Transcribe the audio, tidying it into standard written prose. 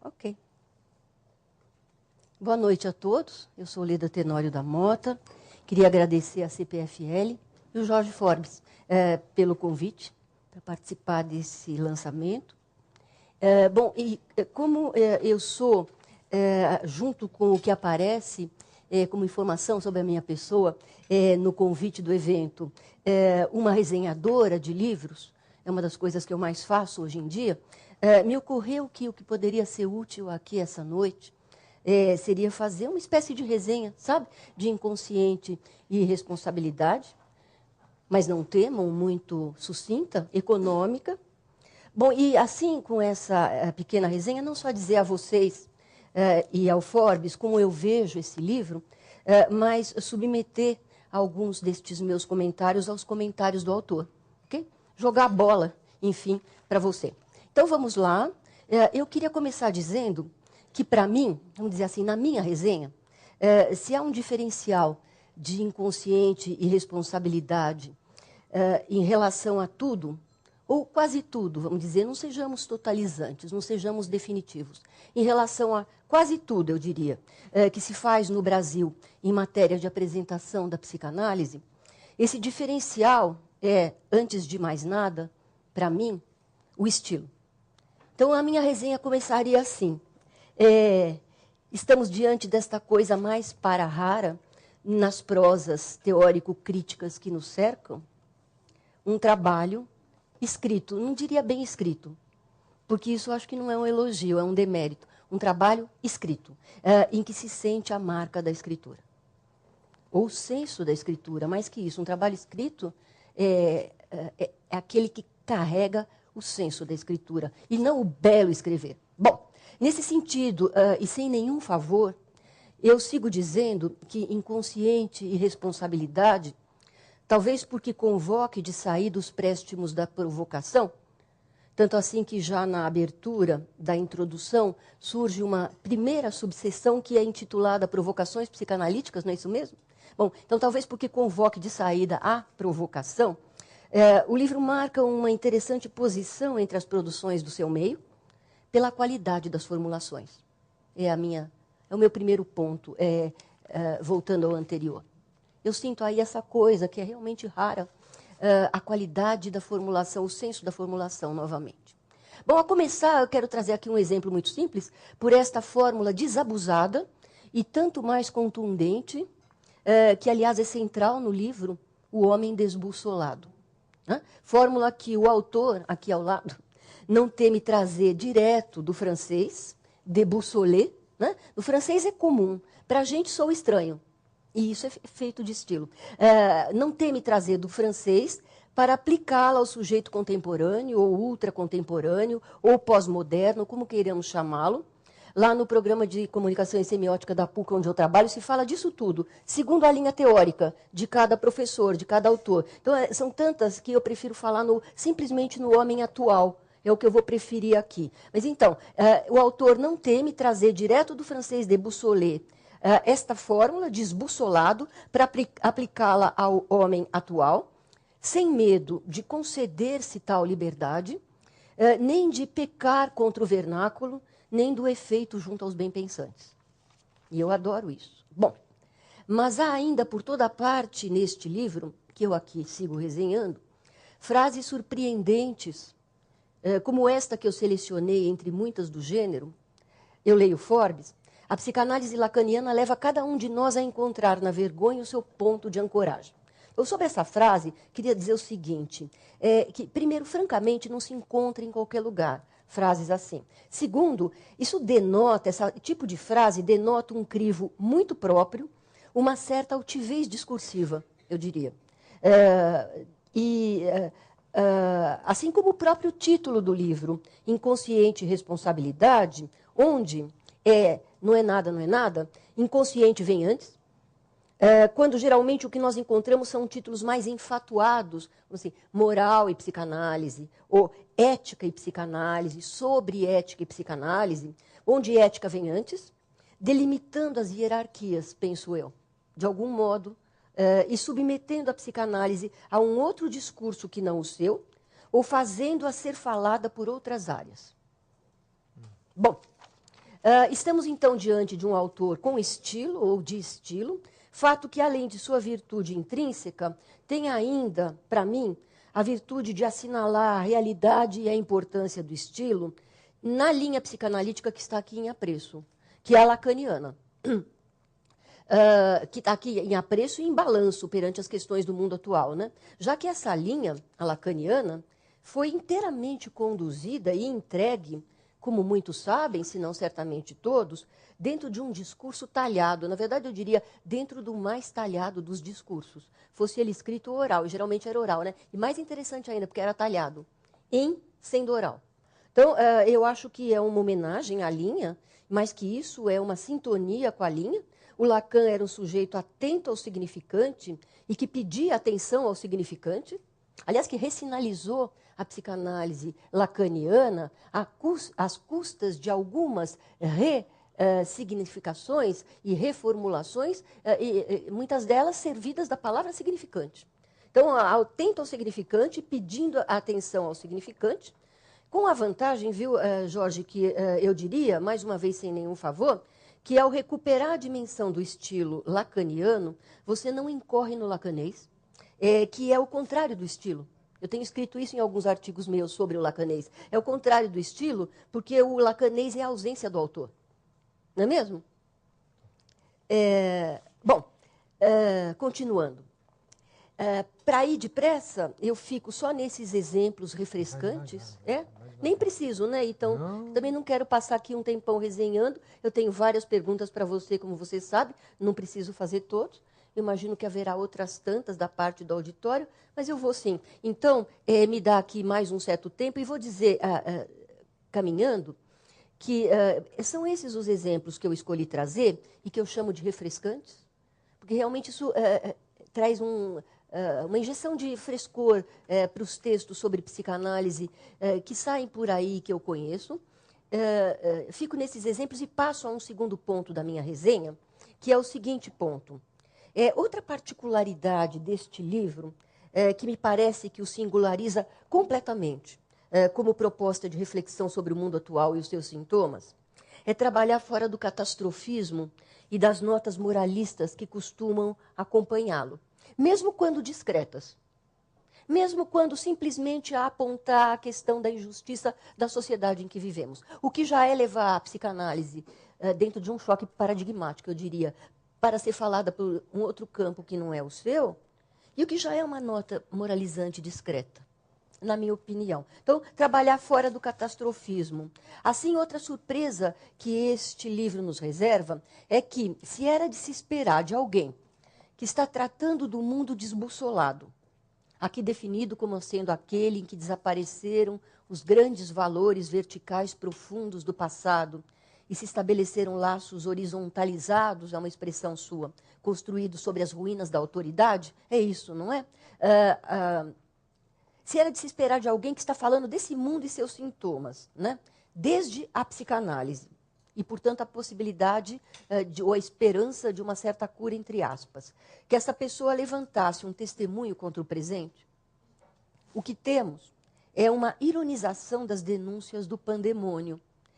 Ok. Boa noite a todos. Eu sou Leda Tenório da Mota. Queria agradecer à CPFL e o Jorge Forbes pelo convite para participar desse lançamento. Bom, e como eu sou, junto com o que aparece como informação sobre a minha pessoa no convite do evento, uma resenhadora de livros, é uma das coisas que eu mais faço hoje em dia, me ocorreu que o que poderia ser útil aqui essa noite seria fazer uma espécie de resenha, sabe? De inconsciente e responsabilidade, mas não temam, muito sucinta, econômica. Bom, e assim, com essa pequena resenha, não só dizer a vocês e ao Forbes como eu vejo esse livro, mas submeter alguns destes meus comentários aos comentários do autor. Okay? Jogar a bola, enfim, para você. Então, vamos lá. Eu queria começar dizendo que, para mim, vamos dizer assim, na minha resenha, se há um diferencial de inconsciente e responsabilidade em relação a tudo, ou quase tudo, vamos dizer, não sejamos totalizantes, não sejamos definitivos. Em relação a quase tudo, eu diria, que se faz no Brasil em matéria de apresentação da psicanálise, esse diferencial é, antes de mais nada, para mim, o estilo. Então, a minha resenha começaria assim. Estamos diante desta coisa mais para-rara nas prosas teórico-críticas que nos cercam, um trabalho escrito, não diria bem escrito, porque isso eu acho que não é um elogio, é um demérito. Um trabalho escrito, em que se sente a marca da escritura. Ou o senso da escritura, mais que isso. Um trabalho escrito é aquele que carrega o senso da escritura, e não o belo escrever. Bom, nesse sentido, e sem nenhum favor, eu sigo dizendo que inconsciente e responsabilidade, talvez porque convoque de sair dos préstimos da provocação, tanto assim que já na abertura da introdução surge uma primeira subseção que é intitulada Provocações Psicanalíticas, não é isso mesmo? Bom, então talvez porque convoque de saída a provocação, o livro marca uma interessante posição entre as produções do seu meio, pela qualidade das formulações. É o meu primeiro ponto, voltando ao anterior. Eu sinto aí essa coisa que é realmente rara, a qualidade da formulação, o senso da formulação, novamente. Bom, a começar, eu quero trazer aqui um exemplo muito simples, por esta fórmula desabusada e tanto mais contundente, que, aliás, é central no livro O Homem Desbussolado. Né? Fórmula que o autor, aqui ao lado, não teme trazer direto do francês, débussoler. Né? No francês é comum, para a gente sou estranho. E isso é feito de estilo. Não teme trazer do francês para aplicá-la ao sujeito contemporâneo, ou ultracontemporâneo, ou pós-moderno, como queiramos chamá-lo. Lá no programa de comunicação e semiótica da PUC, onde eu trabalho, se fala disso tudo, segundo a linha teórica de cada professor, de cada autor. Então, são tantas que eu prefiro falar simplesmente no homem atual. É o que eu vou preferir aqui. Mas, então, o autor não teme trazer direto do francês débussoler esta fórmula, desbussolado, para aplicá-la ao homem atual, sem medo de conceder-se tal liberdade, nem de pecar contra o vernáculo, nem do efeito junto aos bem-pensantes. E eu adoro isso. Bom, mas há ainda por toda parte neste livro, que eu aqui sigo resenhando, frases surpreendentes, como esta que eu selecionei entre muitas do gênero. Eu leio Forbes. A psicanálise lacaniana leva cada um de nós a encontrar na vergonha o seu ponto de ancoragem. Eu, sobre essa frase, queria dizer o seguinte, que, primeiro, francamente, não se encontra em qualquer lugar frases assim. Segundo, isso denota, esse tipo de frase denota um crivo muito próprio, uma certa altivez discursiva, eu diria. Assim como o próprio título do livro, Inconsciente e Responsabilidade, onde não é nada, inconsciente vem antes, quando geralmente o que nós encontramos são títulos mais enfatuados, assim, moral e psicanálise, ou ética e psicanálise, sobre ética e psicanálise, onde ética vem antes, delimitando as hierarquias, penso eu, de algum modo, e submetendo a psicanálise a um outro discurso que não o seu, ou fazendo-a ser falada por outras áreas. Bom, Estamos, então, diante de um autor com estilo, ou de estilo, fato que, além de sua virtude intrínseca, tem ainda, para mim, a virtude de assinalar a realidade e a importância do estilo na linha psicanalítica que está aqui em apreço, que é a lacaniana. Que está aqui em apreço e em balanço perante as questões do mundo atual, né? Já que essa linha, a lacaniana, foi inteiramente conduzida e entregue, como muitos sabem, se não certamente todos, dentro de um discurso talhado. Na verdade, eu diria, dentro do mais talhado dos discursos. Fosse ele escrito ou oral, e geralmente era oral, né? E mais interessante ainda, porque era talhado, sendo oral. Então, eu acho que é uma homenagem à linha, mas que isso é uma sintonia com a linha. O Lacan era um sujeito atento ao significante e que pedia atenção ao significante. Aliás, que ressinalizou a psicanálise lacaniana às custas de algumas ressignificações e reformulações, muitas delas servidas da palavra significante. Então, atento ao significante, pedindo atenção ao significante, com a vantagem, viu, Jorge, que eu diria, mais uma vez sem nenhum favor, que ao recuperar a dimensão do estilo lacaniano, você não incorre no lacanês, que é o contrário do estilo. Eu tenho escrito isso em alguns artigos meus sobre o lacanês. É o contrário do estilo, porque o lacanês é a ausência do autor. Não é mesmo? Continuando. Para ir depressa, eu fico só nesses exemplos refrescantes. Nem preciso, né? Então, também não quero passar aqui um tempão resenhando. Eu tenho várias perguntas para você, como você sabe. Não preciso fazer todos. Eu imagino que haverá outras tantas da parte do auditório, mas eu vou sim. Então, me dá aqui mais um certo tempo e vou dizer, caminhando, que são esses os exemplos que eu escolhi trazer e que eu chamo de refrescantes, porque realmente isso traz uma injeção de frescor para os textos sobre psicanálise que saem por aí, que eu conheço. Fico nesses exemplos e passo a um segundo ponto da minha resenha, que é o seguinte ponto. Outra particularidade deste livro, que me parece que o singulariza completamente, como proposta de reflexão sobre o mundo atual e os seus sintomas, é trabalhar fora do catastrofismo e das notas moralistas que costumam acompanhá-lo, mesmo quando discretas, mesmo quando simplesmente apontar a questão da injustiça da sociedade em que vivemos, o que já é levar a psicanálise dentro de um choque paradigmático, eu diria, para ser falada por um outro campo que não é o seu, e o que já é uma nota moralizante discreta, na minha opinião. Então, trabalhar fora do catastrofismo. Assim, outra surpresa que este livro nos reserva é que, se era de se esperar de alguém que está tratando do mundo desbussolado, aqui definido como sendo aquele em que desapareceram os grandes valores verticais profundos do passado e se estabeleceram laços horizontalizados, é uma expressão sua, construídos sobre as ruínas da autoridade, é isso, não é? Se era de se esperar de alguém que está falando desse mundo e seus sintomas, né? Desde a psicanálise, e, portanto, a possibilidade ou a esperança de uma certa cura, entre aspas, que essa pessoa levantasse um testemunho contra o presente, o que temos é uma ironização das denúncias do pandemônio,